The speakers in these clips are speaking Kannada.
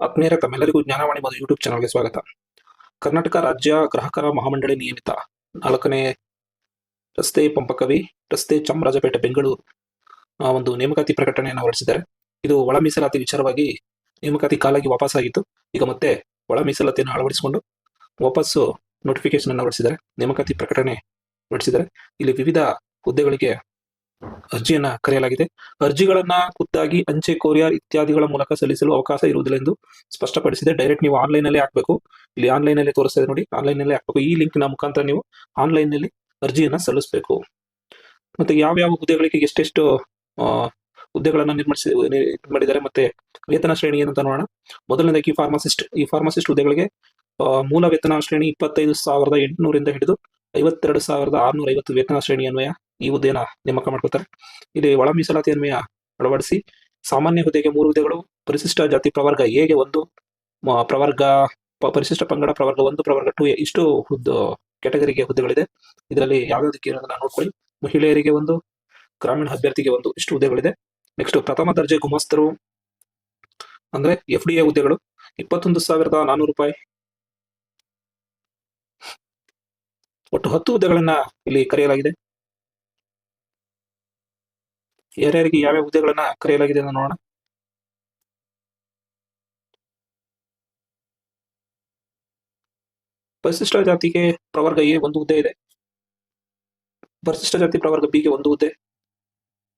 ಆತ್ಮೀಯರೇ, ತಮ್ಮೆಲ್ಲರಿಗೂ ಜ್ಞಾನವಾಣಿ ಮತ್ತು ಯೂಟ್ಯೂಬ್ ಚಾನಲ್ಗೆ ಸ್ವಾಗತ. ಕರ್ನಾಟಕ ರಾಜ್ಯ ಗ್ರಾಹಕರ ಮಹಾಮಂಡಳಿ ನಿಯಮಿತ 4ನೇ ರಸ್ತೆ ಪಂಪಕವಿ ರಸ್ತೆ ಚಾಮರಾಜಪೇಟೆ ಬೆಂಗಳೂರು ಒಂದು ನೇಮಕಾತಿ ಪ್ರಕಟಣೆಯನ್ನು ಹೊರಡಿಸಿದ್ದಾರೆ. ಇದು ಒಳ ಮೀಸಲಾತಿ ವಿಚಾರವಾಗಿ ನೇಮಕಾತಿ ಕಾಲಾಗಿ ವಾಪಸ್ಸಾಗಿತ್ತು. ಈಗ ಮತ್ತೆ ಒಳ ಮೀಸಲಾತಿಯನ್ನು ಅಳವಡಿಸಿಕೊಂಡು ವಾಪಸ್ಸು ನೋಟಿಫಿಕೇಶನ್ ಅನ್ನು ಹೊರಡಿಸಿದ್ದಾರೆ, ನೇಮಕಾತಿ ಪ್ರಕಟಣೆ ಹೊರಡಿಸಿದ್ದಾರೆ. ಇಲ್ಲಿ ವಿವಿಧ ಹುದ್ದೆಗಳಿಗೆ ಅರ್ಜಿಯನ್ನ ಕರೆಯಲಾಗಿದೆ. ಅರ್ಜಿಗಳನ್ನ ಖುದ್ದಾಗಿ ಅಂಚೆ, ಕೊರಿಯರ್ ಇತ್ಯಾದಿಗಳ ಮೂಲಕ ಸಲ್ಲಿಸಲು ಅವಕಾಶ ಇರುವುದಿಲ್ಲ ಎಂದು ಸ್ಪಷ್ಟಪಡಿಸಿದೆ. ಡೈರೆಕ್ಟ್ ನೀವು ಆನ್ಲೈನ್ ಅಲ್ಲೇ ಹಾಕಬೇಕು. ಇಲ್ಲಿ ಆನ್ಲೈನ್ ಅಲ್ಲೇ ತೋರಿಸ್ತಾ ಇದೆ ನೋಡಿ, ಆನ್ಲೈನ್ ಅಲ್ಲೇ ಹಾಕಬೇಕು. ಈ ಲಿಂಕ್ನ ಮುಖಾಂತರ ನೀವು ಆನ್ಲೈನ್ ನಲ್ಲಿ ಅರ್ಜಿಯನ್ನ ಸಲ್ಲಿಸಬೇಕು. ಮತ್ತೆ ಯಾವ ಹುದ್ದೆಗಳಿಗೆ ಎಷ್ಟೆಷ್ಟು ಹುದ್ದೆಗಳನ್ನ ಮಾಡಿದ್ದಾರೆ, ಮತ್ತೆ ವೇತನ ಶ್ರೇಣಿ ಏನಂತ ನೋಡೋಣ. ಮೊದಲನೇದಾಗಿ ಫಾರ್ಮಸಿಸ್ಟ್. ಈ ಫಾರ್ಮಸಿಸ್ಟ್ ಹುದ್ದೆಗಳಿಗೆ ಮೂಲ ವೇತನ ಶ್ರೇಣಿ 25,800 ಹಿಡಿದು 52,650 ವೇತನ ಶ್ರೇಣಿ ಅನ್ವಯ ಈ ಹುದ್ದೆಯನ್ನು ನೇಮಕ ಮಾಡ್ಕೊತಾರೆ. ಇಲ್ಲಿ ಒಳ ಮೀಸಲಾತಿ ಅನ್ವಯ ಅಳವಡಿಸಿ ಸಾಮಾನ್ಯ ಹುದ್ದೆಗೆ 3 ಹುದ್ದೆಗಳು, ಪರಿಶಿಷ್ಟ ಜಾತಿ ಪ್ರವರ್ಗ ಎಗೆ 1, ಪ್ರವರ್ಗ ಪರಿಶಿಷ್ಟ ಪಂಗಡ ಪ್ರವರ್ಗ 1, ಪ್ರವರ್ಗ 2A ಇಷ್ಟು ಕ್ಯಾಟಗರಿಗೆ ಹುದ್ದೆಗಳಿದೆ. ಇದರಲ್ಲಿ ಯಾವ್ಯಾವುದಕ್ಕೆ ಇರೋದನ್ನ ನೋಡ್ಕೊಳ್ಳಿ. ಮಹಿಳೆಯರಿಗೆ 1, ಗ್ರಾಮೀಣ ಅಭ್ಯರ್ಥಿಗೆ 1 ಇಷ್ಟು ಹುದ್ದೆಗಳಿದೆ. ನೆಕ್ಸ್ಟ್ ಪ್ರಥಮ ದರ್ಜೆ ಗುಮಾಸ್ತರು ಅಂದ್ರೆ FDA ಹುದ್ದೆಗಳು 21,400 ರೂಪಾಯಿ. ಒಟ್ಟು 10 ಹುದ್ದೆಗಳನ್ನ ಇಲ್ಲಿ ಕರೆಯಲಾಗಿದೆ. ಯಾರ್ಯಾರಿಗೆ ಯಾವ್ಯಾವ ಹುದ್ದೆಗಳನ್ನ ಕರೆಯಲಾಗಿದೆ ಅಂತ ನೋಡೋಣ. ಪರಿಶಿಷ್ಟ ಜಾತಿಗೆ ಪ್ರವರ್ಗ ಎ 1 ಹುದ್ದೆ ಇದೆ. ಪರಿಶಿಷ್ಟ ಜಾತಿ ಪ್ರವರ್ಗ ಬಿ ಗೆ 1 ಹುದ್ದೆ.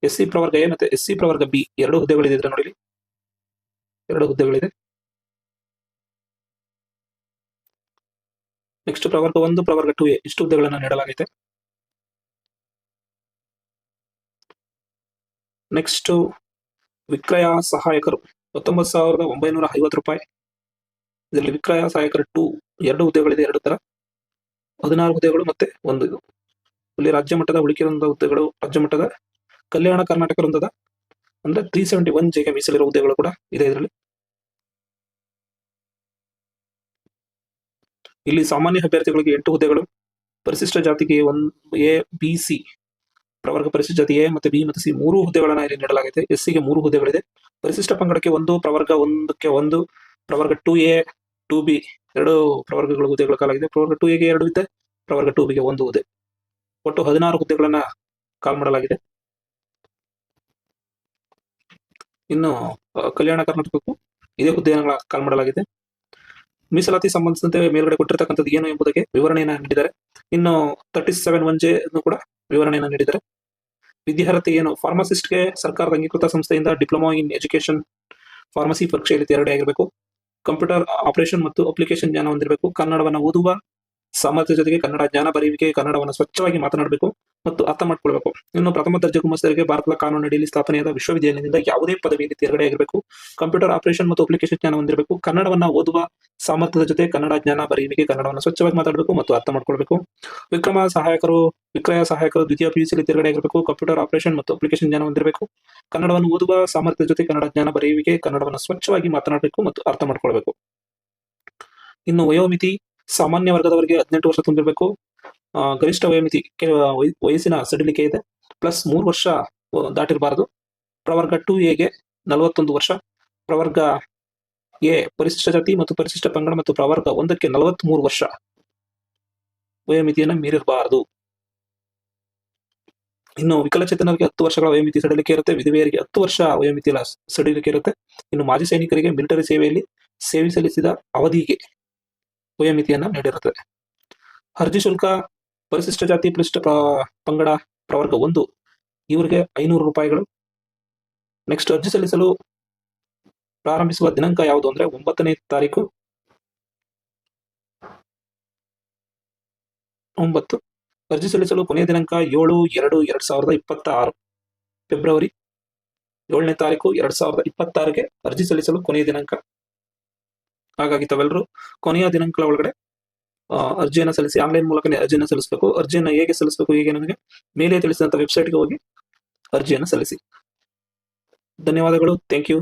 SC ಪ್ರವರ್ಗ ಎ ಮತ್ತೆ SC ಪ್ರವರ್ಗ ಬಿ 2 ಹುದ್ದೆಗಳಿದೆ. ಇದ್ರೆ ನೋಡಿ, 2 ಹುದ್ದೆಗಳಿದೆ. ನೆಕ್ಸ್ಟ್ ಪ್ರವರ್ಗ 1, ಪ್ರವರ್ಗ 2A ಇಷ್ಟು ಹುದ್ದೆಗಳನ್ನ ನೀಡಲಾಗಿದೆ. ನೆಕ್ಸ್ಟ್ ವಿಕ್ರಯ ಸಹಾಯಕರು 19,950 ರೂಪಾಯಿ. ಇದರಲ್ಲಿ ವಿಕ್ರಯ ಸಹಾಯಕರು 2 ಹುದ್ದೆಗಳಿದೆ, 2 ತರ 16 ಹುದ್ದೆಗಳು ಮತ್ತೆ 1 ಇದು. ಇಲ್ಲಿ ರಾಜ್ಯ ಮಟ್ಟದ ಉಳಿಕೆ ಹುದ್ದೆಗಳು, ರಾಜ್ಯ ಮಟ್ಟದ ಕಲ್ಯಾಣ ಕರ್ನಾಟಕ ವೃಂದದ ಅಂದ್ರೆ 371 ಜೆಗೆ ಮೀಸಲಿರುವ ಹುದ್ದೆಗಳು ಕೂಡ ಇದೆ ಇದರಲ್ಲಿ. ಇಲ್ಲಿ ಸಾಮಾನ್ಯ ಅಭ್ಯರ್ಥಿಗಳಿಗೆ 8 ಹುದ್ದೆಗಳು, ಪರಿಶಿಷ್ಟ ಜಾತಿಗೆ 1A B C ಪ್ರವರ್ಗ ಪರಿಶಿಷ್ಟ ಜಾತಿ ಎ ಮತ್ತೆ ಬಿ ಮತ್ತು ಸಿ 3 ಹುದ್ದೆಗಳನ್ನ ಇಲ್ಲಿ ನೀಡಲಾಗಿದೆ. SC ಗೆ 3 ಹುದ್ದೆಗಳಿದೆ. ಪರಿಶಿಷ್ಟ ಪಂಗಡಕ್ಕೆ 1, ಪ್ರವರ್ಗ 1ಕ್ಕೆ 1, ಪ್ರವರ್ಗ 2A 2B 2 ಪ್ರವರ್ಗಗಳ ಹುದ್ದೆಗಳ ಕಾಲಾಗಿದೆ. ಪ್ರವರ್ಗ 2A ಗೆ 2 ಇದೆ, ಪ್ರವರ್ಗ 2B ಗೆ 1 ಹುದ್ದೆ. ಒಟ್ಟು 16 ಹುದ್ದೆಗಳನ್ನ ಕಾಲ್ ಮಾಡಲಾಗಿದೆ. ಇನ್ನು ಕಲ್ಯಾಣ ಕರ್ನಾಟಕಕ್ಕೂ ಇದೇ ಹುದ್ದೆಯನ್ನು ಕಾಲ್ ಮಾಡಲಾಗಿದೆ. ಮೀಸಲಾತಿ ಸಂಬಂಧಿಸಿದಂತೆ ಮೇಲ್ಗಡೆ ಕೊಟ್ಟಿರ್ತಕ್ಕಂಥದ್ದು ಏನು ಎಂಬುದಕ್ಕೆ ವಿವರಣೆಯನ್ನು ನೀಡಿದ್ದಾರೆ. ಇನ್ನು 37(1)J ಕೂಡ ವಿವರಣೆಯನ್ನು ನೀಡಿದ್ದಾರೆ. ವಿದ್ಯಾರ್ಹತೆ ಏನು, ಫಾರ್ಮಸಿಸ್ಟ್ಗೆ ಸರ್ಕಾರದ ಅಂಗೀಕೃತ ಸಂಸ್ಥೆಯಿಂದ ಡಿಪ್ಲೊಮಾ ಇನ್ ಎಜುಕೇಶನ್ ಫಾರ್ಮಸಿ ಪರೀಕ್ಷೆಯಲ್ಲಿ ತೇರ್ಗಡೆ ಆಗಿರಬೇಕು. ಕಂಪ್ಯೂಟರ್ ಆಪರೇಷನ್ ಮತ್ತು ಅಪ್ಲಿಕೇಶನ್ ಜ್ಞಾನ ಹೊಂದಿರಬೇಕು. ಕನ್ನಡವನ್ನು ಓದುವ ಸಾಮರ್ಥ್ಯ ಜೊತೆಗೆ ಕನ್ನಡ ಜ್ಞಾನ, ಬರೆಯುವಿಕೆ, ಕನ್ನಡವನ್ನು ಸ್ವಚ್ಛವಾಗಿ ಮಾತನಾಡಬೇಕು ಮತ್ತು ಅರ್ಥ ಮಾಡ್ಕೊಳ್ಬೇಕು. ಇನ್ನು ಪ್ರಥಮ ದರ್ಜೆ ಗುಮಾಸ್ತರಿಗೆ ಭಾರತದ ಕಾನೂನು ಅಡಿಯಲ್ಲಿ ಸ್ಥಾಪನೆಯಾದ ವಿಶ್ವವಿದ್ಯಾಲಯದಿಂದ ಯಾವುದೇ ಪದವಿಯಲ್ಲಿ ತೇರ್ಗಡೆ ಆಗಿರಬೇಕು. ಕಂಪ್ಯೂಟರ್ ಆಪರೇಷನ್ ಮತ್ತು ಅಪ್ಲಿಕೇಶನ್ ಜ್ಞಾನ ಹೊಂದಿರಬೇಕು. ಕನ್ನಡವನ್ನು ಓದುವ ಸಾಮರ್ಥ್ಯದ ಜೊತೆ ಕನ್ನಡ ಜ್ಞಾನ, ಬರೆಯುವಿಕೆ, ಕನ್ನಡವನ್ನು ಸ್ವಚ್ಛವಾಗಿ ಮಾತಾಡಬೇಕು ಮತ್ತು ಅರ್ಥ ಮಾಡ್ಕೊಳ್ಬೇಕು. ವಿಕ್ರಯ ಸಹಾಯಕರು ದ್ವಿತೀಯ PUCಯಲ್ಲಿ ತೇರ್ಗಡೆ ಆಗಿರಬೇಕು. ಕಂಪ್ಯೂಟರ್ ಆಪರೇಷನ್ ಮತ್ತು ಅಪ್ಲಿಕೇಶನ್ ಜ್ಞಾನ ಹೊಂದಿರಬೇಕು. ಕನ್ನಡವನ್ನು ಓದುವ ಸಾಮರ್ಥ್ಯದ ಜೊತೆ ಕನ್ನಡ ಜ್ಞಾನ, ಬರೆಯುವಿಕೆ, ಕನ್ನಡವನ್ನು ಸ್ವಚ್ಛವಾಗಿ ಮಾತನಾಡಬೇಕು ಮತ್ತು ಅರ್ಥ ಮಾಡ್ಕೊಳ್ಬೇಕು. ಇನ್ನು ವಯೋಮಿತಿ, ಸಾಮಾನ್ಯ ವರ್ಗದವರಿಗೆ 18 ವರ್ಷ ತುಂಬಿರಬೇಕು. ಗರಿಷ್ಠ ವಯೋಮಿತಿ ವಯಸ್ಸಿನ ಸಡಿಲಿಕೆ ಇದೆ, ಪ್ಲಸ್ 3 ವರ್ಷ ದಾಟಿರಬಾರದು. ಪ್ರವರ್ಗ 2A ಗೆ 41 ವರ್ಷ, ಪ್ರವರ್ಗ ಎ ಪರಿಶಿಷ್ಟ ಜಾತಿ ಮತ್ತು ಪರಿಶಿಷ್ಟ ಪಂಗಡ ಮತ್ತು ಪ್ರವರ್ಗ 1ಕ್ಕೆ 43 ವರ್ಷ ವಯೋಮಿತಿಯನ್ನು ಮೀರಿರಬಾರದು. ಇನ್ನು ವಿಕಲಚೇತನರಿಗೆ 10 ವರ್ಷಗಳ ವಯೋಮಿತಿ ಸಡಿಲಿಕೆ ಇರುತ್ತೆ. ವಿಧವೆಯರಿಗೆ 10 ವರ್ಷ ವಯೋಮಿತಿಯ ಸಡಿಲಿಕೆ ಇರುತ್ತೆ. ಇನ್ನು ಮಾಜಿ ಸೈನಿಕರಿಗೆ ಮಿಲಿಟರಿ ಸೇವೆಯಲ್ಲಿ ಸೇವೆ ಸಲ್ಲಿಸಿದ ಅವಧಿಗೆ ವಯೋಮಿತಿಯನ್ನ ನೀಡಿರುತ್ತದೆ. ಅರ್ಜಿ ಶುಲ್ಕ, ಪರಿಶಿಷ್ಟ ಜಾತಿ ಪರಿಶಿಷ್ಟ ಪಂಗಡ ಪ್ರವರ್ಗ 1 ಇವರಿಗೆ 500 ರೂಪಾಯಿಗಳು. ನೆಕ್ಸ್ಟ್ ಅರ್ಜಿ ಸಲ್ಲಿಸಲು ಪ್ರಾರಂಭಿಸುವ ದಿನಾಂಕ ಯಾವುದು ಅಂದ್ರೆ 9ನೇ ತಾರೀಕು 9. ಅರ್ಜಿ ಸಲ್ಲಿಸಲು ಕೊನೆಯ ದಿನಾಂಕ 7/2/2026 ಫೆಬ್ರವರಿ 7ನೇ ತಾರೀಕು 2026ಗೆ ಅರ್ಜಿ ಸಲ್ಲಿಸಲು ಕೊನೆಯ ದಿನಾಂಕ. ಹಾಗಾಗಿ ತಾವೆಲ್ಲರೂ ಕೊನೆಯ ದಿನಾಂಕಗಳ ಒಳಗಡೆ ಅರ್ಜಿಯನ್ನು ಸಲ್ಲಿಸಿ. ಆನ್ಲೈನ್ ಮೂಲಕನೇ ಅರ್ಜಿಯನ್ನು ಸಲ್ಲಿಸಬೇಕು. ಅರ್ಜಿಯನ್ನು ಹೇಗೆ ಸಲ್ಲಿಸಬೇಕು, ಹೇಗೆ ನನಗೆ ಮೇಲೆ ತಿಳಿಸಿದಂತ ವೆಬ್ಸೈಟ್ಗೆ ಹೋಗಿ ಅರ್ಜಿಯನ್ನು ಸಲ್ಲಿಸಿ. ಧನ್ಯವಾದಗಳು. Thank you.